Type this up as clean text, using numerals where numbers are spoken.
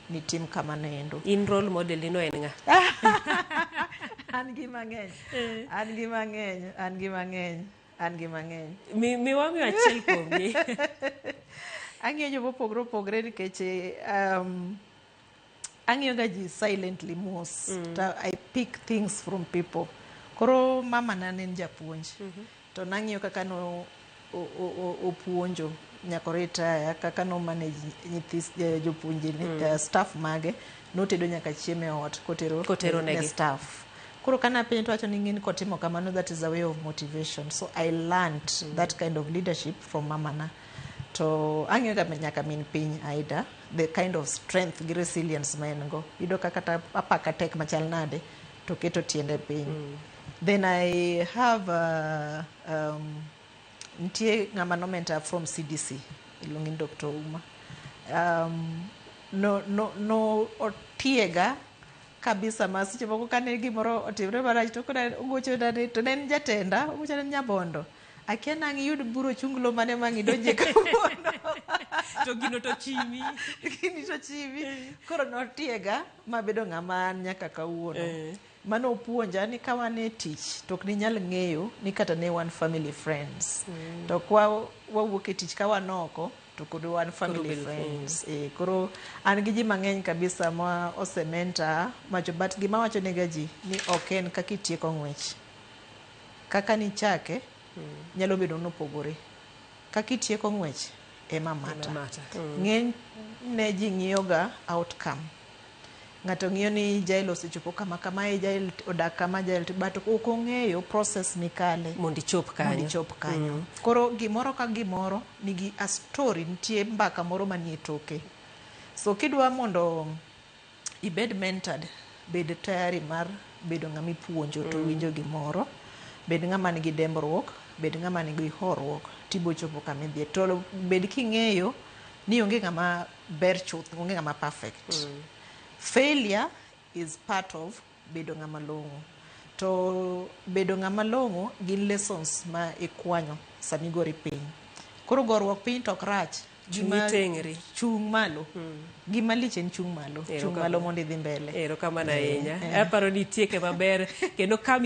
ni tim kama nendo. In role model ino en nga? An gi mang'eny. Mi wami achiel kuomgi. Ang'iyo jo mopogre nikech ang'iyo ga ji silently most. I pick things from people. Koro mama na en japuonj. To nang'iyo kaka no opuonjo nyako retire, kaka no manage nyithi jopuonjre staff mage, notedo nyaka chiemo e ot kotero ne staff. Koro kana penjo to wacho ni ng'in kotimo kamano, that is a way of motivation. So I learned that kind of leadership from mama na. To ang'yo ga nyaka min piny Aida, the kind of strength gi resilience ma en go. Yudo kata apaka tek machal nade to keto tiende piny. Then I have ntie ng'ama no mentor from CDC, ilungi Dr. Uma. No otiega kabisa, masiche moko kane gimoro otimre marach to kuna ugocho dane to ne en jatenda, ugocho ne Nyabondo. Akia nang' yud buro chunglo mane mangi donje kawuono. To gino to chimi. Gini to chimi. Koro notiega mabedo ng'ama nyaka kawuono. Mano puonja ni ka wan e tich to ok ni nyal ng'eyo ni kata ne wan family friends. To kwa wawuok e tich ka wan oko to kod wan family friends. Koro an gi ji mang'eny kabisa ma osementa macho, but gima wacho nega ji ni ok en kaka itieko ng'wech. Kaka ni chake nyalo bedo nopogore. Kaka itieko ng'wech ema mata. Ng'eny ne ji ng'iyo ga outcome. Ng'ato ng'iyo ni jail osechopo kama jail odak kama jail, but ok ong'eyo process mikale mondo ichop kanyo. Koro gimoro ka gimoro nigi a story, nitie mbaka moro manie toke. So kidwa mondo ibed mentored, bed tayari mar bedo ng'ama ipuonjo to winjo gimoro, bed ng'ama nigi dembruok, bed ng'ama nigi horuok, tibo chopo kama idhi. To bed king'eyo ni onge ng'ama ber chuth, onge ng'ama perfect. Failure is part of bedo ng'ama long'o. To bedo ng'ama long'o gin lessons ma ikwanyo sami gori piny. Koro gorruok piny tok rach. Chung malo. Gima lich en chung malo. Chung malo mondo idhi mbele. Erokamano ahinya. Aparo ni tieke maber kendo